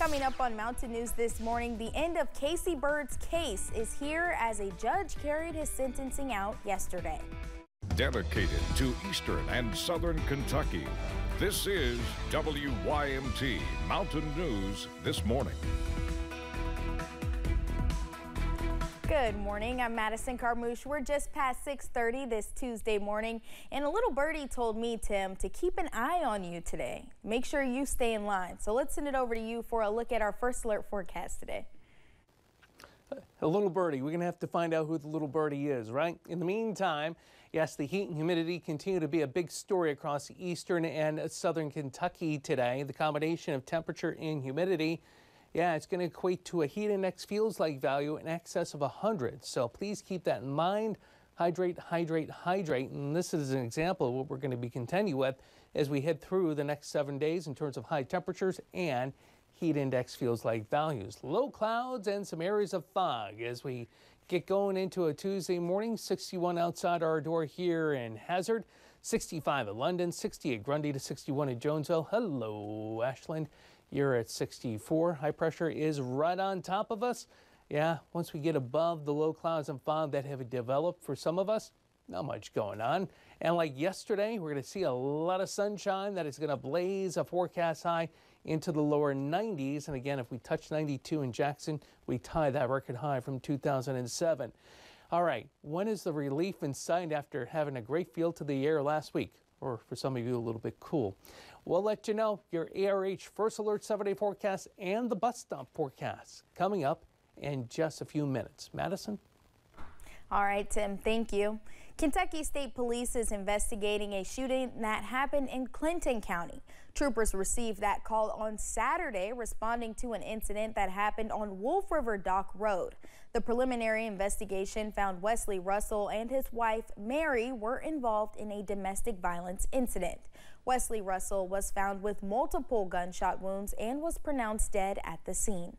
Coming up on Mountain News this morning, the end of Casey Bird's case is here as a judge carried his sentencing out yesterday. Dedicated to Eastern and Southern Kentucky, this is WYMT Mountain News this morning. Good morning, I'm Madison Carmouche. We're just past 6:30 this Tuesday morning, and a little birdie told me, Tim, to keep an eye on you today. Make sure you stay in line. So let's send it over to you for a look at our first alert forecast today. A little birdie, we're going to have to find out who the little birdie is, right? In the meantime, yes, the heat and humidity continue to be a big story across eastern and southern Kentucky today. The combination of temperature and humidity, yeah, it's going to equate to a heat index feels like value in excess of 100. So please keep that in mind. Hydrate, hydrate, hydrate. And this is an example of what we're going to be contending with as we head through the next 7 days in terms of high temperatures and heat index feels like values. Low clouds and some areas of fog as we get going into a Tuesday morning. 61 outside our door here in Hazard, 65 at London, 60 at Grundy to 61 at Jonesville. Hello, Ashland. You're at 64. High pressure is right on top of us. Yeah, once we get above the low clouds and fog that have developed for some of us, not much going on. And like yesterday, we're going to see a lot of sunshine that is going to blaze a forecast high into the lower 90s. And again, if we touch 92 in Jackson, we tie that record high from 2007. All right, when is the relief in sight after having a great feel to the air last week? Or for some of you, a little bit cool. We'll let you know your ARH First Alert 7-day forecast and the bus stop forecast coming up in just a few minutes. Madison? All right, Tim, thank you. Kentucky State Police is investigating a shooting that happened in Clinton County. Troopers received that call on Saturday, responding to an incident that happened on Wolf River Dock Road. The preliminary investigation found Wesley Russell and his wife, Mary, were involved in a domestic violence incident. Wesley Russell was found with multiple gunshot wounds and was pronounced dead at the scene.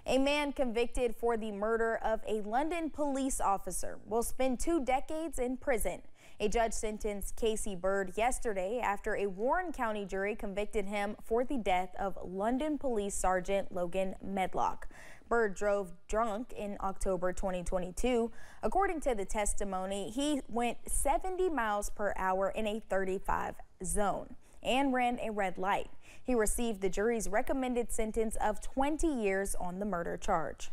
A man convicted for the murder of a London police officer will spend 2 decades in prison. A judge sentenced Casey Bird yesterday after a Warren County jury convicted him for the death of London Police Sergeant Logan Medlock. Bird drove drunk in October 2022. According to the testimony, he went 70 miles per hour in a 35 zone and ran a red light. He received the jury's recommended sentence of 20 years on the murder charge.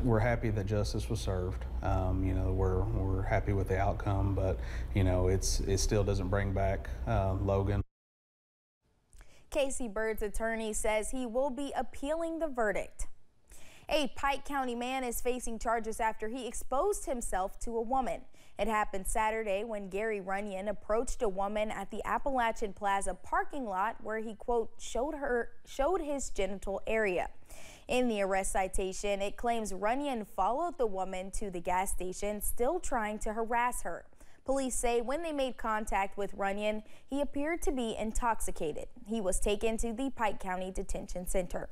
We're happy that justice was served. We're happy with the outcome, but it still doesn't bring back Logan. Casey Bird's attorney says he will be appealing the verdict. A Pike County man is facing charges after he exposed himself to a woman. It happened Saturday when Gary Runyon approached a woman at the Appalachian Plaza parking lot where he, quote, showed his genital area. In the arrest citation, it claims Runyon followed the woman to the gas station, still trying to harass her. Police say when they made contact with Runyon, he appeared to be intoxicated. He was taken to the Pike County Detention Center.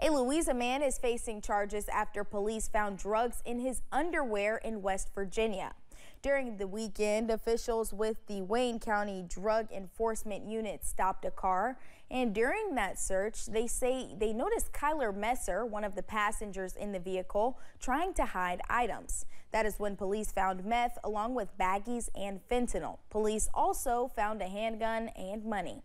A Louisa man is facing charges after police found drugs in his underwear in West Virginia. During the weekend, officials with the Wayne County Drug Enforcement Unit stopped a car, and during that search, they say they noticed Kyler Messer, one of the passengers in the vehicle, trying to hide items. That is when police found meth along with baggies and fentanyl. Police also found a handgun and money.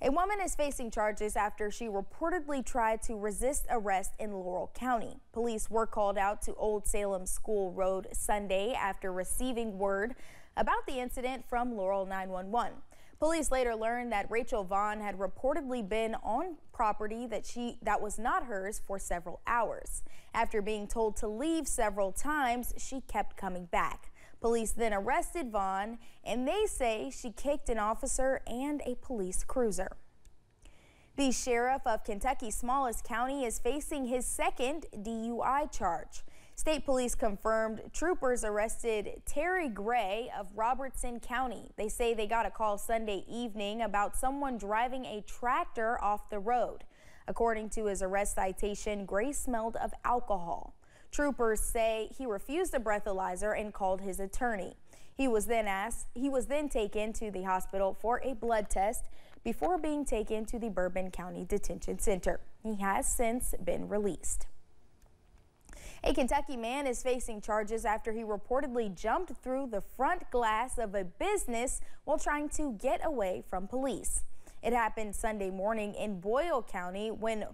A woman is facing charges after she reportedly tried to resist arrest in Laurel County. Police were called out to Old Salem School Road Sunday after receiving word about the incident from Laurel 911. Police later learned that Rachel Vaughn had reportedly been on property that was not hers for several hours. After being told to leave several times, she kept coming back. Police then arrested Vaughn, and they say she kicked an officer and a police cruiser. The sheriff of Kentucky's smallest county is facing his second DUI charge. State police confirmed troopers arrested Terry Gray of Robertson County. They say they got a call Sunday evening about someone driving a tractor off the road. According to his arrest citation, Gray smelled of alcohol. Troopers say he refused a breathalyzer and called his attorney. He was then taken to the hospital for a blood test. before being taken to the Bourbon County Detention Center. He has since been released. A Kentucky man is facing charges after he reportedly jumped through the front glass of a business while trying to get away from police. It happened Sunday morning in Boyle County when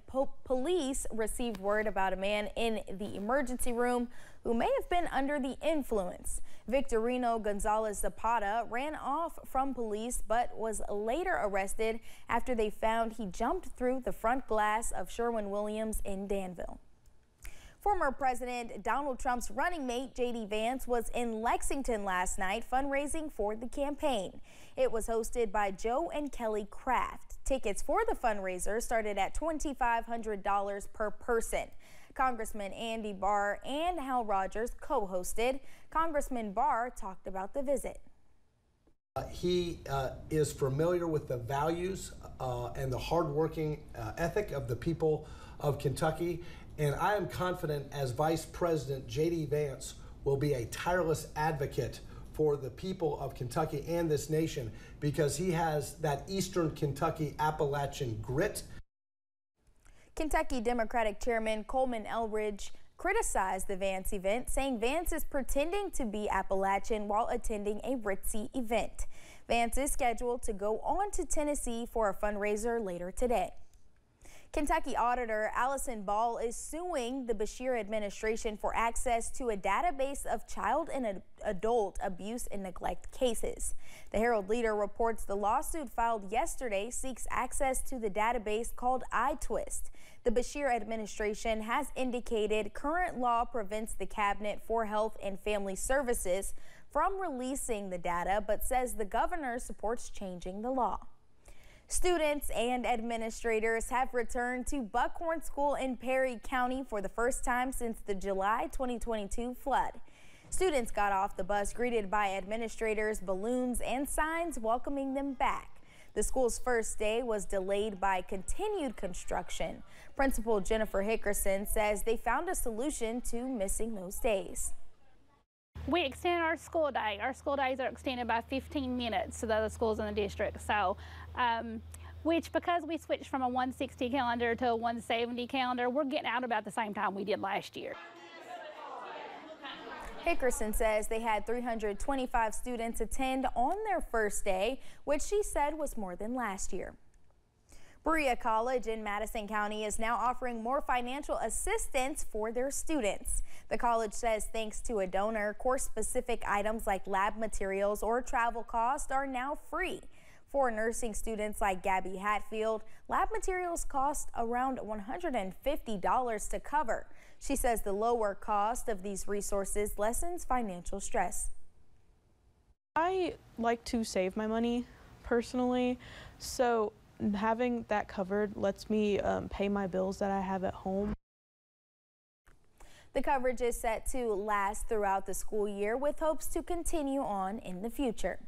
police received word about a man in the emergency room who may have been under the influence. Victorino Gonzalez Zapata ran off from police but was later arrested after they found he jumped through the front glass of Sherwin-Williams in Danville. Former President Donald Trump's running mate, J.D. Vance, was in Lexington last night fundraising for the campaign. It was hosted by Joe and Kelly Kraft. Tickets for the fundraiser started at $2,500 per person. Congressman Andy Barr and Hal Rogers co-hosted. Congressman Barr talked about the visit. He is familiar with the values and the hardworking ethic of the people of Kentucky. And I am confident as Vice President, J.D. Vance will be a tireless advocate for the people of Kentucky and this nation because he has that Eastern Kentucky Appalachian grit. Kentucky Democratic Chairman Coleman Elridge criticized the Vance event, saying Vance is pretending to be Appalachian while attending a ritzy event. Vance is scheduled to go on to Tennessee for a fundraiser later today. Kentucky Auditor Allison Ball is suing the Beshear administration for access to a database of child and adult abuse and neglect cases. The Herald Leader reports the lawsuit filed yesterday seeks access to the database called iTwist. The Beshear administration has indicated current law prevents the Cabinet for Health and Family Services from releasing the data, but says the governor supports changing the law. Students and administrators have returned to Buckhorn School in Perry County for the first time since the July 2022 flood. Students got off the bus greeted by administrators, balloons, and signs welcoming them back. The school's first day was delayed by continued construction. Principal Jennifer Hickerson says they found a solution to missing those days. We extend our school day. Our school days are extended by 15 minutes to the other schools in the district. So, which because we switched from a 160 calendar to a 170 calendar, we're getting out about the same time we did last year. Hickerson says they had 325 students attend on their first day, which she said was more than last year. Berea College in Madison County is now offering more financial assistance for their students. The college says thanks to a donor, course-specific items like lab materials or travel costs are now free. For nursing students like Gabby Hatfield, lab materials cost around $150 to cover. She says the lower cost of these resources lessens financial stress. I like to save my money personally, so having that covered lets me pay my bills that I have at home. The coverage is set to last throughout the school year with hopes to continue on in the future.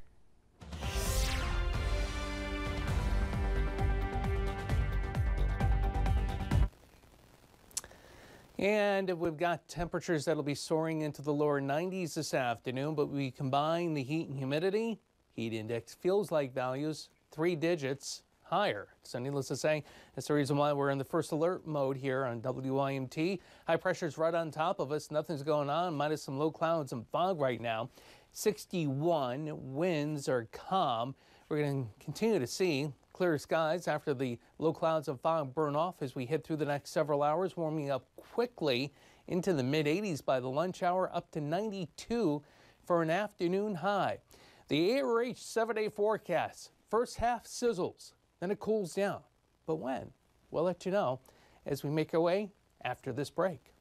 And we've got temperatures that'll be soaring into the lower 90s this afternoon, but we combine the heat and humidity. Heat index feels like values 3 digits higher. So needless to say, that's the reason why we're in the first alert mode here on WYMT. High pressure's right on top of us. Nothing's going on, minus some low clouds and fog right now. 61, winds are calm. We're going to continue to see clear skies after the low clouds and fog burn off as we head through the next several hours, warming up quickly into the mid-80s by the lunch hour, up to 92 for an afternoon high. The ARH 7-day forecast, first half sizzles, then it cools down. But when? We'll let you know as we make our way after this break.